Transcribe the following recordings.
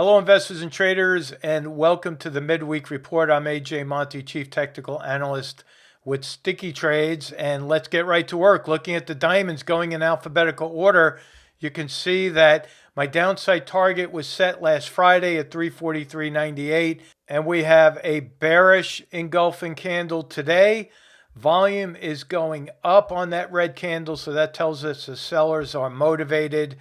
Hello, investors and traders, and welcome to the Midweek Report. I'm AJ Monte, Chief Technical Analyst with Sticky Trades, and let's get right to work. Looking at the diamonds going in alphabetical order, you can see that my downside target was set last Friday at 343.98, and we have a bearish engulfing candle today. Volume is going up on that red candle, so that tells us the sellers are motivated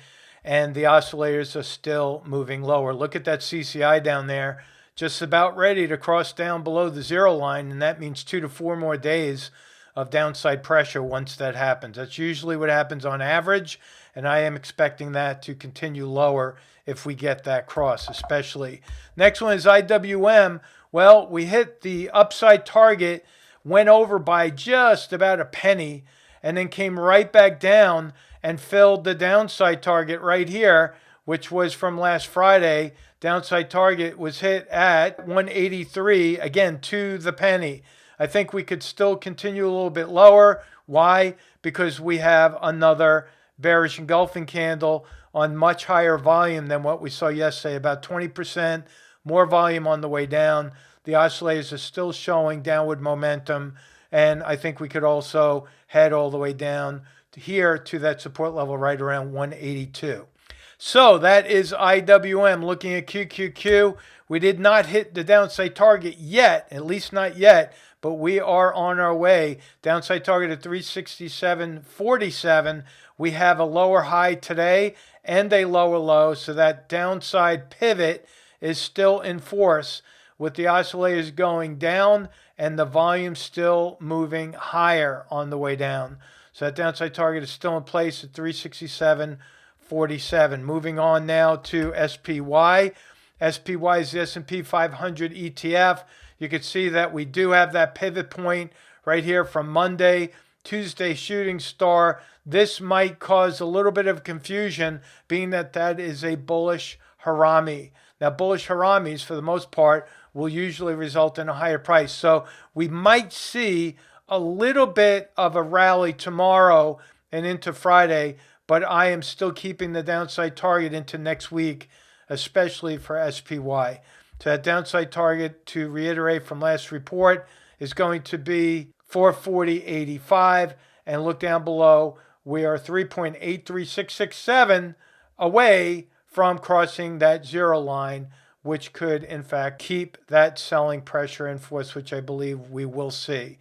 and the oscillators are still moving lower. Look at that CCI down there, just about ready to cross down below the zero line, and that means 2 to 4 more days of downside pressure once that happens. That's usually what happens on average, and I am expecting that to continue lower if we get that cross, especially. Next one is IWM. Well, we hit the upside target, went over by just about a penny, and then came right back down and filled the downside target right here, which was from last Friday. Downside target was hit at 183, again, to the penny. I think we could still continue a little bit lower. Why? Because we have another bearish engulfing candle on much higher volume than what we saw yesterday, about 20% more volume on the way down. The oscillators are still showing downward momentum, and I think we could also head all the way down here to that support level right around 182. So that is IWM. Looking at QQQ, we did not hit the downside target yet, at least not yet, but we are on our way. Downside target at 367.47. We have a lower high today and a lower low, so that downside pivot is still in force with the oscillators going down and the volume still moving higher on the way down. So that downside target is still in place at 367.47. Moving on now to SPY. SPY is the S&P 500 ETF. You can see that we do have that pivot point right here from Monday, Tuesday shooting star. This might cause a little bit of confusion, being that that is a bullish harami. Now, bullish haramis, for the most part, will usually result in a higher price. So we might see a little bit of a rally tomorrow and into Friday, but I am still keeping the downside target into next week, especially for SPY. So that downside target, to reiterate from last report, is going to be 440.85, and look down below. We are 3.83667 away from crossing that zero line, which could, in fact, keep that selling pressure in force, which I believe we will see.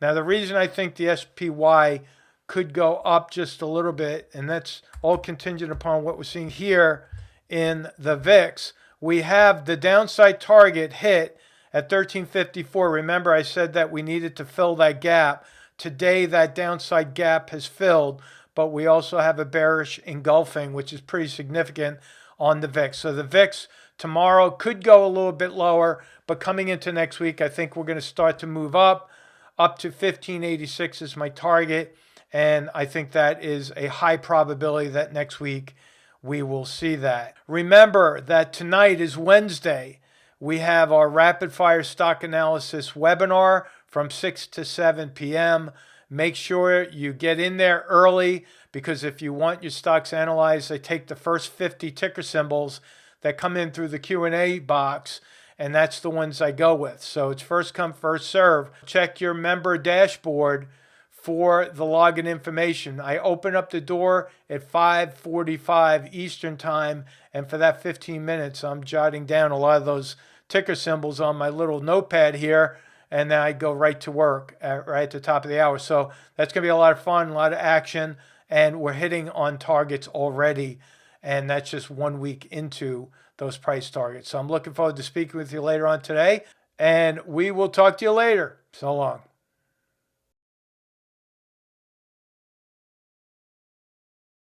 Now, the reason I think the SPY could go up just a little bit, and that's all contingent upon what we're seeing here in the VIX. We have the downside target hit at 1354. Remember, I said that we needed to fill that gap. Today, that downside gap has filled, but we also have a bearish engulfing, which is pretty significant on the VIX. So the VIX tomorrow could go a little bit lower, but coming into next week, I think we're going to start to move up to 1586 is my target, and I think that is a high probability that next week we will see that. Remember that tonight is Wednesday. We have our rapid fire stock analysis webinar from 6 to 7 p.m. Make sure you get in there early, because if you want your stocks analyzed, I take the first 50 ticker symbols that come in through the Q&A box, and that's the ones I go with. So it's first come, first serve. Check your member dashboard for the login information. I open up the door at 5:45 Eastern time, and for that 15 minutes, I'm jotting down a lot of those ticker symbols on my little notepad here, and then I go right to work right at the top of the hour. So that's going to be a lot of fun, a lot of action, and we're hitting on targets already, and that's just 1 week into those price targets. So I'm looking forward to speaking with you later on today, and we will talk to you later. So long.